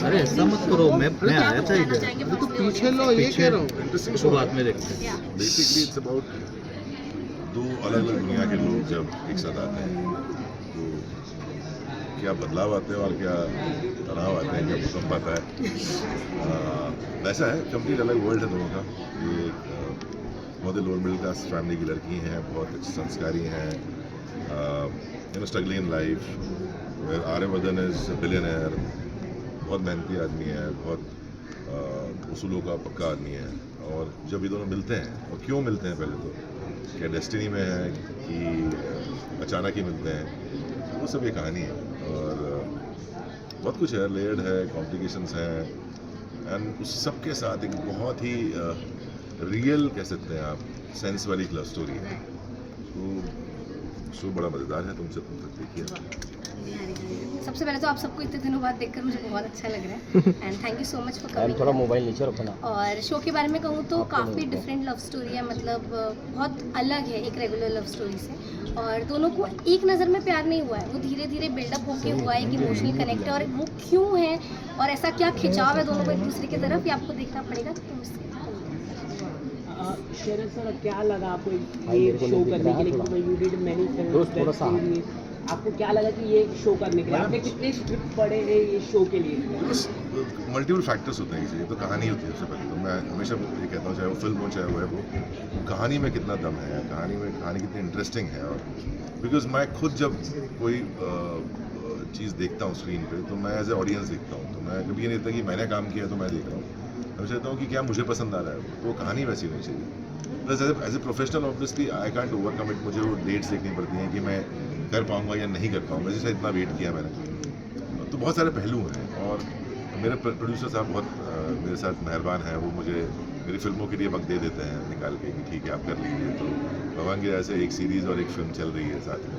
अरे ऐसा मत करो, मैं आया था इधर। तो पीछे लो, ये कह रहा हूँ। इंटरेस्टिंग वो बाद में देखते हैं। बेसिकली इट्स अबाउट दो अलग अलग दुनिया के लोग जब एक साथ आते हैं तो क्या बदलाव आते हैं और क्या तनाव आते हैं, क्या भूकंप आता है। वैसा है, कंप्लीट अलग वर्ल्ड है दोनों का। ये बहुत ही लोअर मिडिल क्लास फैमिली की लड़की हैं, बहुत अच्छी संस्कारी हैं, struggling in life. Aryavardhan is billionaire, बहुत मेहनती आदमी है, बहुत उसूलों का पक्का आदमी है। और जब ये दोनों मिलते हैं, और क्यों मिलते हैं, पहले तो क्या डेस्टिनी में है कि अचानक ही मिलते हैं, वो सब ये कहानी है। और बहुत कुछ है, लेयर्ड है, कॉम्प्लिकेशंस हैं, एंड उस सब के साथ एक बहुत ही रियल कह सकते हैं आप, सेंस वाली लव स्टोरी है। तो शो बड़ा मज़ेदार है, तुम तक देखिए। सबसे पहले तो आप सबको इतने दिनों बाद देखकर मुझे बहुत अच्छा लग रहा है and thank you so much for coming. थोड़ा मोबाइल नीचे रखो ना। और शो के बारे में कहूँ तो काफ़ी डिफरेंट लव स्टोरी है, मतलब बहुत अलग है एक रेगुलर लव स्टोरी से। और दोनों को एक नज़र में प्यार नहीं हुआ है, वो धीरे धीरे बिल्डअप होके हुआ है, एक इमोशनल कनेक्ट है। और वो क्यों है और ऐसा क्या खिंचाव है दोनों को एक दूसरे की तरफ, ये आपको देखना पड़ेगा। तो शरद सर, क्या लगा आपको ये शो करने के लिए? यू डिड मेनी फिल्म्स, आपको क्या लगा कि ये शो करने के लिए आपने कितने स्क्रिप्ट पढ़े हैं ये शो के लिए? मल्टीपल फैक्टर्स होते हैं, ये तो कहानी होती है सबसे पहले। तो मैं हमेशा ये कहता हूँ, चाहे वो फिल्म हो चाहे वो है, वो कहानी में कितना दम है, कहानी कितनी इंटरेस्टिंग है। और बिकॉज मैं खुद जब कोई चीज़ देखता हूँ स्क्रीन पे, तो मैं एज ए ऑडियंस देखता हूँ। तो मैं कभी ये नहीं कहता कि मैंने काम किया तो मैं देख रहा हूँ। मैं चाहता हूँ कि क्या मुझे पसंद आ रहा है, तो कहानी वैसी होनी चाहिए। Plus as a professional obviously I can't overcome it. मुझे वो डेट्स देखनी पड़ती हैं कि मैं कर पाऊँगा या नहीं कर पाऊँगा, जैसे इतना वेट किया मैंने। तो बहुत सारे पहलू हैं, और मेरे प्रोड्यूसर साहब बहुत मेरे साथ मेहरबान हैं। वो मुझे मेरी फिल्मों के लिए वक्त दे देते हैं निकाल के कि ठीक है आप कर लीजिए। तो भगवान की दया से एक सीरीज़ और एक फिल्म चल रही है साथ में।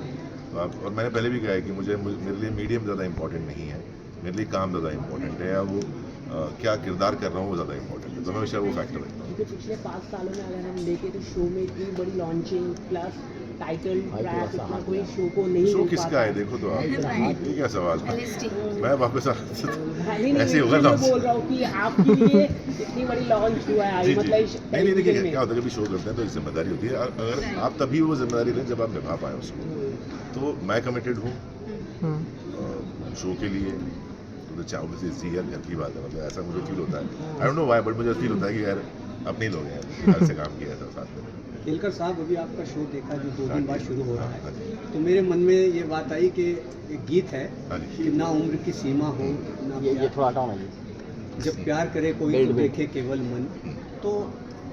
तो आप, और मैंने पहले भी कहा है कि मेरे लिए मीडियम ज़्यादा इंपॉर्टेंट नहीं है, मेरे लिए काम ज़्यादा इंपॉर्टेंट है, या वो क्या किरदार कर रहा हूँ वो ज़्यादा इंपॉर्टेंट है। तो मैं हमेशा वो फैक्टर रखता हूँ। क्योंकि पिछले 5 सालों में अगर हम देखें तो शो में इतनी बड़ी लॉन्चिंग प्लस टाइटल ट्रैक, इतना कोई शो को नहीं शो किसका है देखो तो आप, ये क्या सवाल है? मैं वापस ऐसे होगा ना, बोल रहा हूँ कि आपके लिए इतनी बड़ी लॉन्च हुआ है, मतलब नहीं देखिए क्या होता है, कभी शो करते हैं तो एक जिम्मेदारी होती है। अगर आप तभी वो जिम्मेदारी लें जब आप निभा पाएँ उसको। तो मैं कमिटेड हूँ शो के लिए। तो चाहूँगा इसी यार घर की बात है, मतलब ऐसा मुझे फील होता है। I don't know why, but मुझे फील होता है कि यार अपने लोग हैं, घर से काम किया था साथ में। केलकर साहब, अभी आपका शो देखा जो 2 दिन बाद शुरू हो रहा है, तो मेरे मन में ये बात आई कि एक गीत है कि ना उम्र की सीमा हो ना ये थोड़ा हटाओ ना, जब प्यार करे कोई तो देखे केवल मन। तो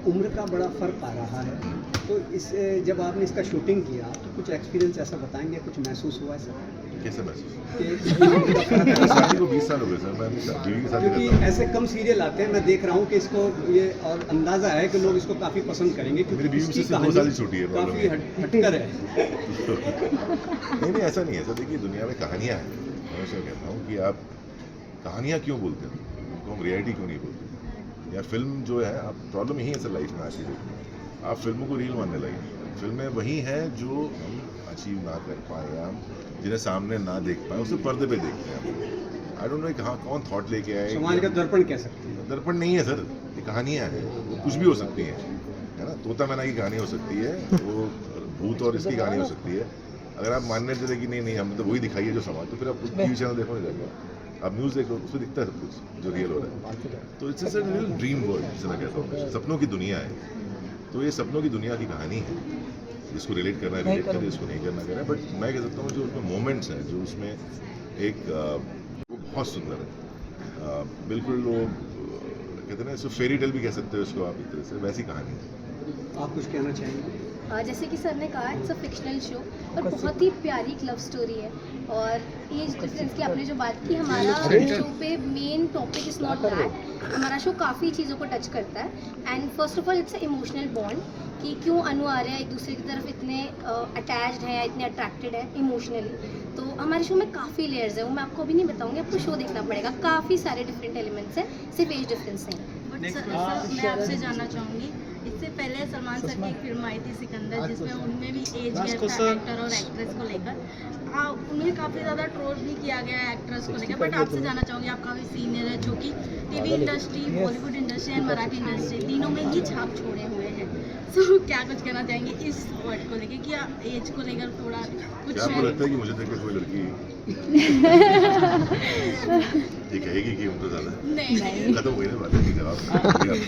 उम्र का बड़ा फ़र्क आ रहा है। तो इस जब आपने इसका शूटिंग किया तो कुछ एक्सपीरियंस ऐसा बताएंगे, कुछ महसूस हुआ है सर? कैसे महसूस? शादी को 20 साल हो गए सर, मैं अपनी बीवी के साथ। क्योंकि ऐसे कम सीरियल आते हैं, मैं देख रहा हूँ कि इसको ये और अंदाज़ा है कि लोग इसको काफ़ी पसंद करेंगे, क्योंकि मेरी बीवी से 2 साल ही छोटी है, काफ़ी हटकर है। नहीं ऐसा नहीं है सर। देखिए दुनिया में कहानियाँ हैं, मैं हमेशा कहता हूँ कि आप कहानियाँ क्यों बोलते हैं, उनको हम रियलिटी क्यों नहीं बोलते। या फिल्म जो है, आप प्रॉब्लम यही है सर लाइफ में आती है, आप फिल्मों को रील मानने लगे। फिल्में वही हैं जो हम अचीव ना कर पाए, हम जिन्हें सामने ना देख पाए, उसे पर्दे पे देखते हैं। आई डोंट नो कहाँ कौन थॉट लेके आए। समाज का दर्पण कह सकते हैं। दर्पण नहीं है सर, ये कहानियाँ हैं, वो कुछ भी हो सकती हैं, है ना। तोता मैना की कहानी हो सकती है, वो भूत और इसकी कहानी हो सकती है। अगर आप मानने चले कि नहीं हमने तो वही दिखाई है जो समाज, तो फिर आप टीवी चैनल देखो नहीं जाएगा, आप न्यूज़ देखो, उसमें दिखता है सब कुछ जो रियल हो रहा है। तो it's a real dream world, जिसे मैं कहता हूँ, सपनों की दुनिया है। तो ये सपनों की दुनिया की कहानी है, जिसको रिलेट करना है रिलेट करें, जिसको नहीं करना करें। बट मैं कह सकता हूँ जो उसमें मोमेंट्स हैं, जो उसमें एक वो बहुत सुंदर है। बिल्कुल वो कहते हैं ना, इसको फेरी टेल भी कह सकते हो इसको आप, एक तरह से वैसी कहानी है। आप कुछ कहना चाहेंगे? जैसे कि सर ने कहा, इट्स अ फिक्शनल शो और बहुत ही प्यारी लव स्टोरी है। और एज डिफरेंस की आपने जो बात की, हमारा शो पे main topic is not that. हमारा शो काफ़ी चीज़ों को टच करता है। And first of all it's a emotional bond, कि क्यों अनु आर्या एक दूसरे की तरफ इतने अटैच्ड हैं या इतने अट्रैक्टेड है इमोशनली। तो हमारे शो में काफ़ी लेयर्स है, वो मैं आपको अभी नहीं बताऊँगी, आपको शो देखना पड़ेगा। काफ़ी सारे डिफरेंट एलिमेंट्स हैं, सिर्फ एज डिफरेंस नहीं। सर, मैं आपसे जानना चाहूँगी, इससे पहले सलमान सर की एक फिल्म आई थी सिकंदर, जिसमें उनमें भी एज गैप था एक्टर और एक्ट्रेस को लेकर। उन्हें काफ़ी ज़्यादा ट्रोल भी किया गया है एक्ट्रेस को लेकर, बट आपसे जानना चाहूँगी, आप काफ़ी सीनियर है जो कि TV industry, Bollywood industry and Marathi industry तीनों में ही छाप छोड़े हुए हैं। सो क्या कुछ कहना चाहेंगे इस वर्ड को लेकर, क्या एज को लेकर थोड़ा कुछ क्या आपको लगता है कि मुझे देख के कोई लड़की ये कहेगी कि उनको ज़्यादा नहीं खत्म हुई ना बात है, जवाब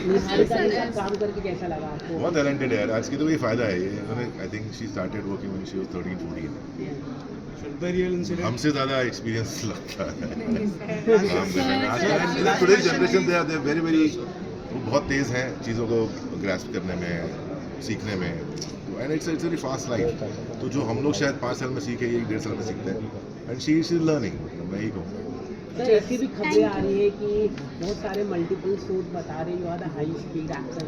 निश्चित सर के साथ काम करके कैसा लगा आपको? बहुत टैलेंटेड है यार, आज की तो ये फ़ायदा है, ये इन्होंने I think she started working when she was 13-14। हमसे ज़्यादा एक्सपीरियंस लगता है काम करने में। Today generation they are very very, वो बहुत तेज़ हैं चीज़ों को ग्रैस्प करने में, सीखने में, and it's very fast life. तो जो हम लोग शायद 5 साल में सीखे, ये 1.5 साल में सीखते हैं, एंड शी इज लर्निंग, मैं यही कहूँगा। सर ऐसी भी खबरें आ रही है कि बहुत सारे मल्टीपल सोर्स बता रहे you are the high speed actor,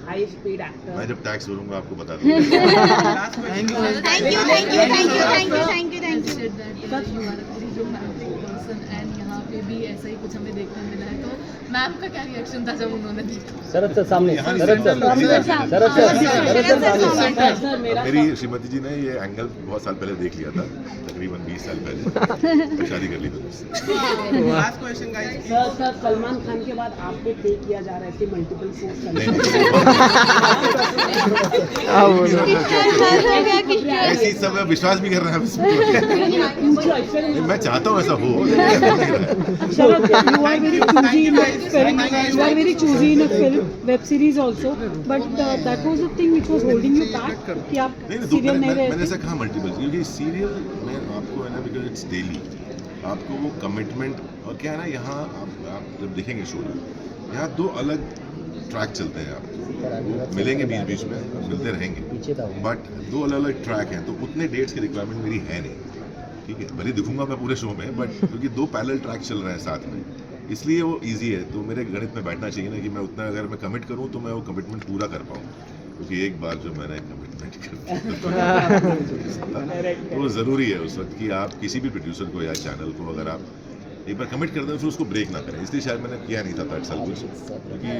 high speed actor. मैं जब टैक्स भरूंगा आपको बता दूंगा। थैंक यू एंड यहाँ पे भी ऐसा ही कुछ हमें देखने मिला है, तो मैम का क्या रिएक्शन था जब उन्होंने देखा? शरद सर सामने, शरद सर सामने। मेरी श्रीमती जी ने ये एंगल बहुत साल पहले देख लिया था, तकरीबन 20 साल पहले, तो शादी कर ली थी मुझसे। Last question guys. Sir Salman Khan के बाद आपको पे किया जा रहा है ऐसे मल्टीपल सोर्स ऐसी सब विश्वास भी कर रहे हैं। मैं चाहता हूँ ऐसा हो। Sharad, you are very choosy in a film. You are very choosy in a film, web series also. But that was the thing which was holding you back. कि आप serial नहीं रहे मैंने थे. ऐसा कहा मल्टीपल, क्योंकि सीरियल में आपको है ना, बिकॉज इट्स डेली, आपको वो कमिटमेंट, और क्या है ना, यहाँ आप जब देखेंगे शो में, यहाँ 2 अलग ट्रैक चलते हैं, आपको मिलेंगे बीच बीच में, मिलते रहेंगे, बट 2 अलग अलग ट्रैक हैं, तो उतने डेट्स की रिक्वायरमेंट मेरी है नहीं, ठीक है। भले दिखूंगा मैं पूरे शो में, बट क्योंकि 2 पैरेलल ट्रैक चल रहे हैं साथ में, इसलिए वो इजी है। तो मेरे गणित में बैठना चाहिए ना कि मैं उतना अगर मैं कमिट करूँ तो मैं वो कमिटमेंट पूरा कर पाऊँ, क्योंकि एक बार जो मैंने कमिटमेंट कर तो वो ज़रूरी है उस वक्त कि आप किसी भी प्रोड्यूसर को या चैनल को अगर आप एक बार कमिट कर दें फिर उसको ब्रेक ना करें। इसलिए शायद मैंने किया नहीं था 5 साल कुछ, क्योंकि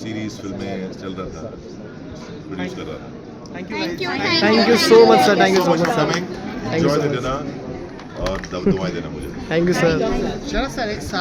सीरीज फिल्में चल रहा था, प्रोड्यूस कर रहा था। Thank you so much sir, thank you so much coming, enjoy the dinner, और दवाई देना मुझे। Thank you sir. Sharad sir, एक